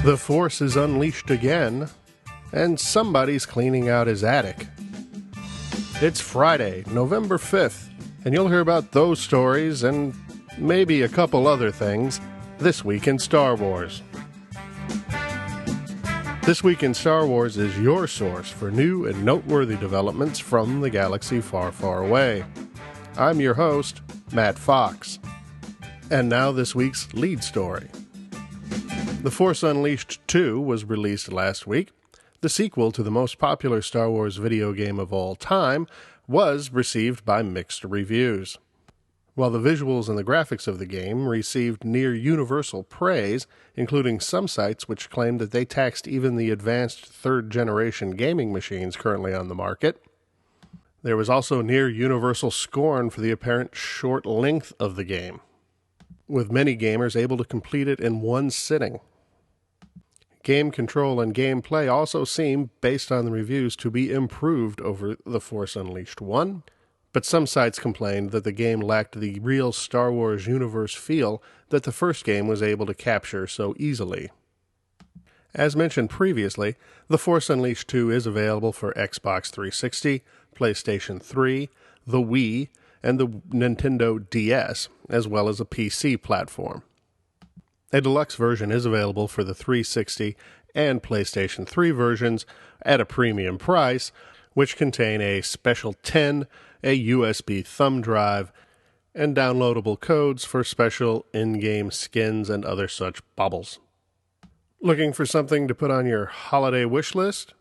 The Force is unleashed again, and somebody's cleaning out his attic. It's Friday, November 5th, and you'll hear about those stories and maybe a couple other things this week in Star Wars. This Week in Star Wars is your source for new and noteworthy developments from the galaxy far, far away. I'm your host, Matt Fox. And now this week's lead story. The Force Unleashed 2 was released last week. The sequel to the most popular Star Wars video game of all time was received by mixed reviews. While the visuals and the graphics of the game received near universal praise, including some sites which claimed that they taxed even the advanced third-generation gaming machines currently on the market, there was also near universal scorn for the apparent short length of the game, with many gamers able to complete it in one sitting. Game control and gameplay also seem, based on the reviews, to be improved over The Force Unleashed 1, but some sites complained that the game lacked the real Star Wars universe feel that the first game was able to capture so easily. As mentioned previously, The Force Unleashed 2 is available for Xbox 360, PlayStation 3, the Wii, and the Nintendo DS, as well as a PC platform. A deluxe version is available for the 360 and PlayStation 3 versions at a premium price, which contain a special 10, a USB thumb drive, and downloadable codes for special in-game skins and other such baubles. Looking for something to put on your holiday wish list?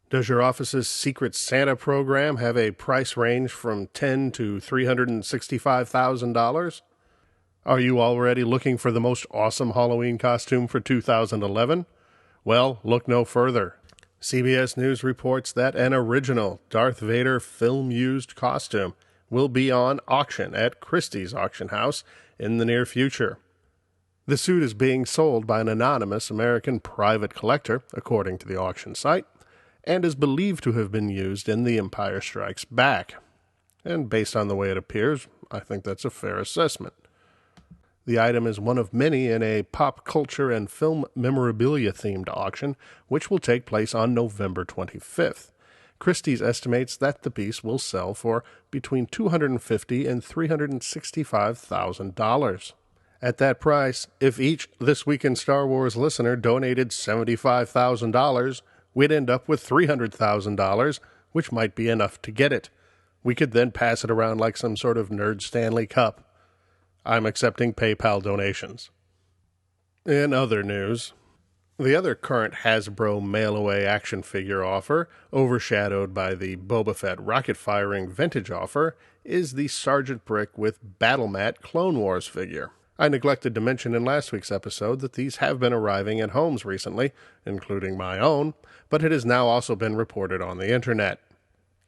Does your office's Secret Santa program have a price range from $10,000 to $365,000? Are you already looking for the most awesome Halloween costume for 2011? Well, look no further. CBS News reports that an original Darth Vader film-used costume will be on auction at Christie's auction house in the near future. The suit is being sold by an anonymous American private collector, according to the auction site, and is believed to have been used in The Empire Strikes Back. And based on the way it appears, I think that's a fair assessment. The item is one of many in a pop culture and film memorabilia-themed auction, which will take place on November 25th. Christie's estimates that the piece will sell for between $250,000 and $365,000. At that price, if each This Week in Star Wars listener donated $75,000, we'd end up with $300,000, which might be enough to get it. We could then pass it around like some sort of Nerd Stanley Cup. I'm accepting PayPal donations. In other news, the other current Hasbro mail-away action figure offer, overshadowed by the Boba Fett rocket-firing vintage offer, is the Sergeant Brick with Battlemat Clone Wars figure. I neglected to mention in last week's episode that these have been arriving at homes recently, including my own, but it has now also been reported on the internet.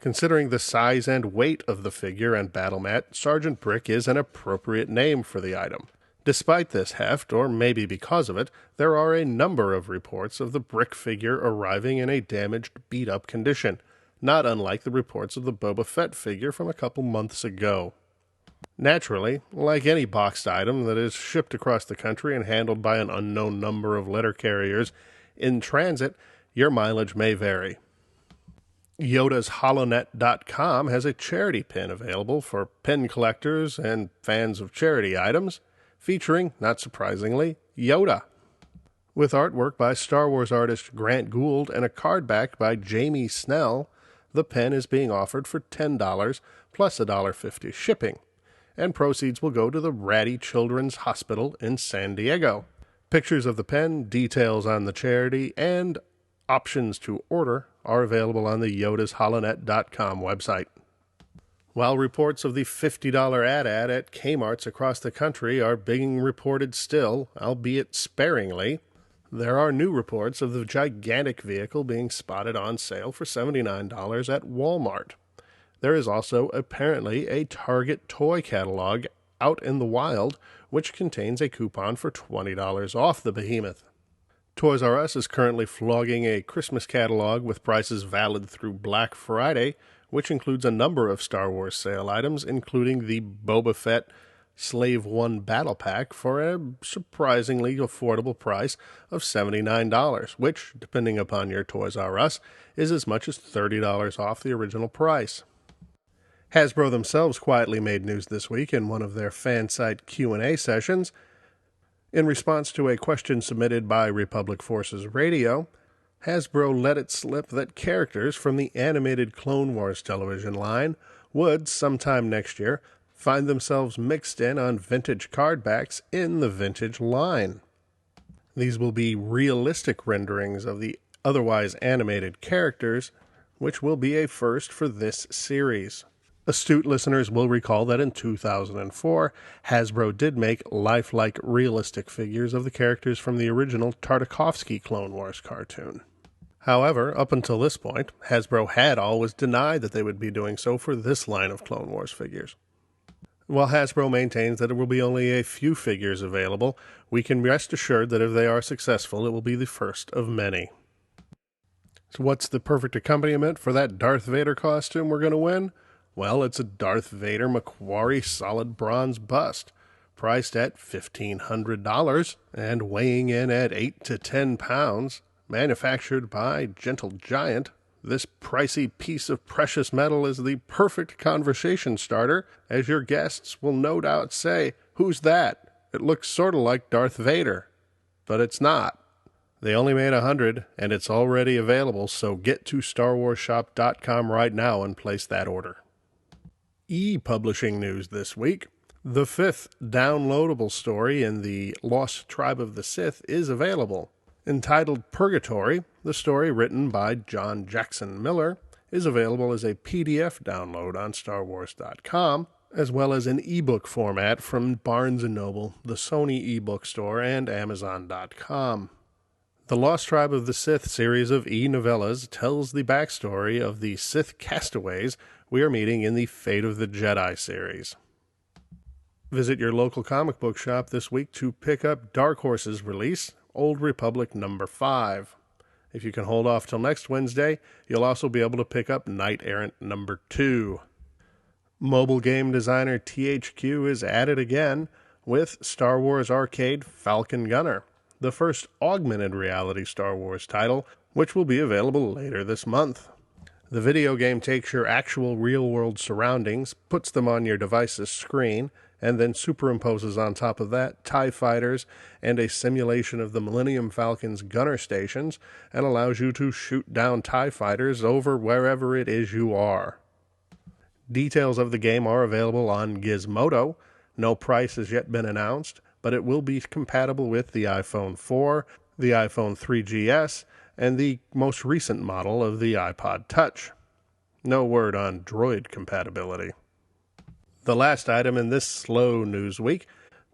Considering the size and weight of the figure and Battlemat, Sergeant Brick is an appropriate name for the item. Despite this heft, or maybe because of it, there are a number of reports of the Brick figure arriving in a damaged, beat-up condition, not unlike the reports of the Boba Fett figure from a couple months ago. Naturally, like any boxed item that is shipped across the country and handled by an unknown number of letter carriers in transit, your mileage may vary. Yoda's HoloNet.com has a charity pin available for pin collectors and fans of charity items, featuring, not surprisingly, Yoda. With artwork by Star Wars artist Grant Gould and a card back by Jamie Snell, the pen is being offered for $10 plus $1.50 shipping, and proceeds will go to the Ratty Children's Hospital in San Diego. Pictures of the pen, details on the charity, and options to order are available on the YodasHoloNet.com website. While reports of the $50 ad at Kmart's across the country are being reported still, albeit sparingly, there are new reports of the gigantic vehicle being spotted on sale for $79 at Walmart. There is also apparently a Target toy catalog out in the wild, which contains a coupon for $20 off the behemoth. Toys R Us is currently flogging a Christmas catalog with prices valid through Black Friday, which includes a number of Star Wars sale items, including the Boba Fett Slave 1 Battle Pack for a surprisingly affordable price of $79, which, depending upon your Toys R Us, is as much as $30 off the original price. Hasbro themselves quietly made news this week in one of their fan site Q&A sessions. In response to a question submitted by Republic Forces Radio, Hasbro let it slip that characters from the animated Clone Wars television line would, sometime next year, find themselves mixed in on vintage card backs in the vintage line. These will be realistic renderings of the otherwise animated characters, which will be a first for this series. Astute listeners will recall that in 2004, Hasbro did make lifelike realistic figures of the characters from the original Tartakovsky Clone Wars cartoon. However, up until this point, Hasbro had always denied that they would be doing so for this line of Clone Wars figures. While Hasbro maintains that there will be only a few figures available, we can rest assured that if they are successful, it will be the first of many. So what's the perfect accompaniment for that Darth Vader costume we're going to win? Well, it's a Darth Vader Macquarie solid bronze bust, priced at $1,500 and weighing in at 8 to 10 pounds. Manufactured by Gentle Giant, this pricey piece of precious metal is the perfect conversation starter, as your guests will no doubt say, "Who's that? It looks sort of like Darth Vader." But it's not. They only made 100, and it's already available, so get to StarWarsShop.com right now and place that order. E-publishing news this week. The 5th downloadable story in the Lost Tribe of the Sith is available. Entitled Purgatory, the story written by John Jackson Miller is available as a PDF download on StarWars.com, as well as an ebook format from Barnes & Noble, the Sony ebook store, and Amazon.com. The Lost Tribe of the Sith series of e-novellas tells the backstory of the Sith castaways we are meeting in the Fate of the Jedi series. Visit your local comic book shop this week to pick up Dark Horse's release, Old Republic number 5. If you can hold off till next Wednesday, you'll also be able to pick up Knight Errant number 2. Mobile game designer THQ is at it again with Star Wars Arcade Falcon Gunner, the first augmented reality Star Wars title, which will be available later this month. The video game takes your actual real-world surroundings, puts them on your device's screen, and then superimposes on top of that TIE fighters and a simulation of the Millennium Falcon's gunner stations, and allows you to shoot down TIE fighters over wherever it is you are. Details of the game are available on Gizmodo. No price has yet been announced, but it will be compatible with the iPhone 4, the iPhone 3GS, and the most recent model of the iPod Touch. No word on Droid compatibility. The last item in this slow news week.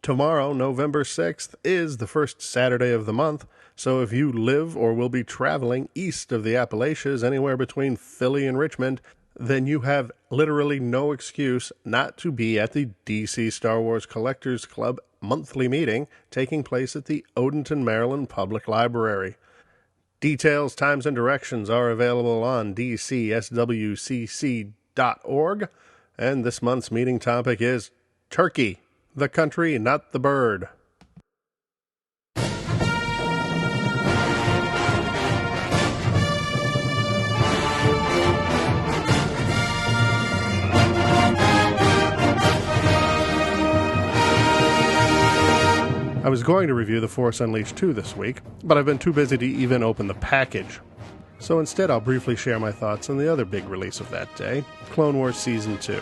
Tomorrow, November 6th, is the first Saturday of the month, so if you live or will be traveling east of the Appalachians, anywhere between Philly and Richmond, then you have literally no excuse not to be at the DC Star Wars Collectors Club monthly meeting taking place at the Odenton, Maryland Public Library. Details, times, and directions are available on dcswcc.org. And this month's meeting topic is Turkey, the country, not the bird. I was going to review The Force Unleashed 2 this week, but I've been too busy to even open the package. So instead, I'll briefly share my thoughts on the other big release of that day, Clone Wars Season 2.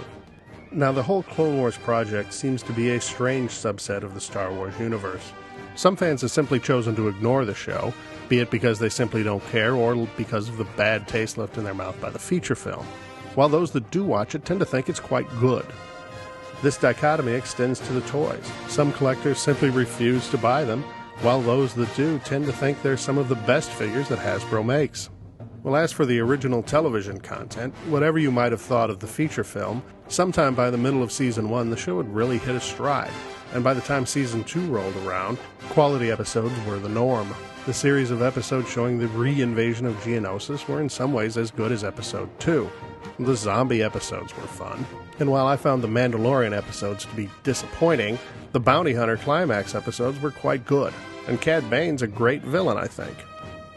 Now, the whole Clone Wars project seems to be a strange subset of the Star Wars universe. Some fans have simply chosen to ignore the show, be it because they simply don't care or because of the bad taste left in their mouth by the feature film, while those that do watch it tend to think it's quite good. This dichotomy extends to the toys. Some collectors simply refuse to buy them, while those that do tend to think they're some of the best figures that Hasbro makes. Well, as for the original television content, whatever you might have thought of the feature film, sometime by the middle of Season 1, the show had really hit a stride, and by the time Season 2 rolled around, quality episodes were the norm. The series of episodes showing the re-invasion of Geonosis were in some ways as good as Episode 2. The zombie episodes were fun. And while I found the Mandalorian episodes to be disappointing, the Bounty Hunter Climax episodes were quite good. And Cad Bane's a great villain, I think.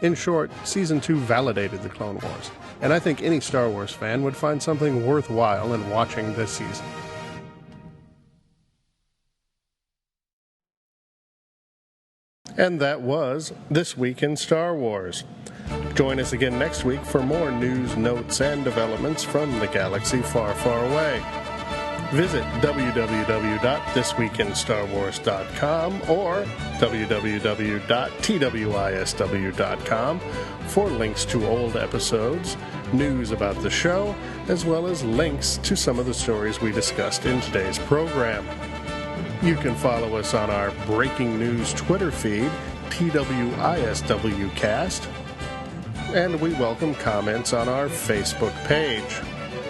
In short, Season 2 validated the Clone Wars. And I think any Star Wars fan would find something worthwhile in watching this season. And that was This Week in Star Wars. Join us again next week for more news, notes, and developments from the galaxy far, far away. Visit www.thisweekinstarwars.com or www.twisw.com for links to old episodes, news about the show, as well as links to some of the stories we discussed in today's program. You can follow us on our breaking news Twitter feed, TWISWcast, and we welcome comments on our Facebook page.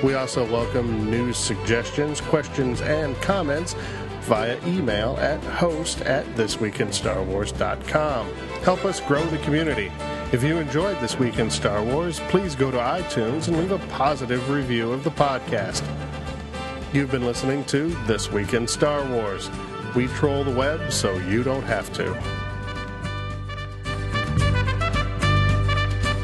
We also welcome news suggestions, questions, and comments via email at host@thisweekinstarwars.com. Help us grow the community. If you enjoyed This Week in Star Wars, please go to iTunes and leave a positive review of the podcast. You've been listening to This Week in Star Wars. We troll the web so you don't have to.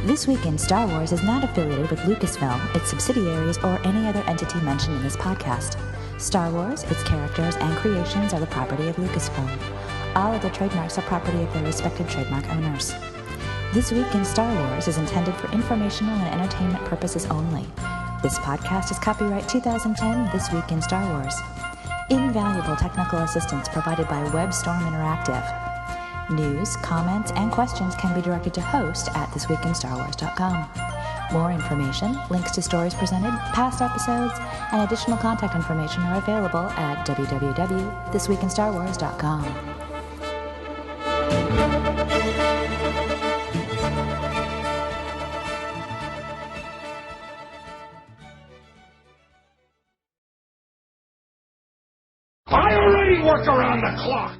This Week in Star Wars is not affiliated with Lucasfilm, its subsidiaries, or any other entity mentioned in this podcast. Star Wars, its characters, and creations are the property of Lucasfilm. All other trademarks are property of their respective trademark owners. This Week in Star Wars is intended for informational and entertainment purposes only. This podcast is copyright 2010 This Week in Star Wars. Invaluable technical assistance provided by WebStorm Interactive. News, comments, and questions can be directed to host@thisweekinstarwars.com. More information, links to stories presented, past episodes, and additional contact information are available at www.thisweekinstarwars.com. I already work around the clock.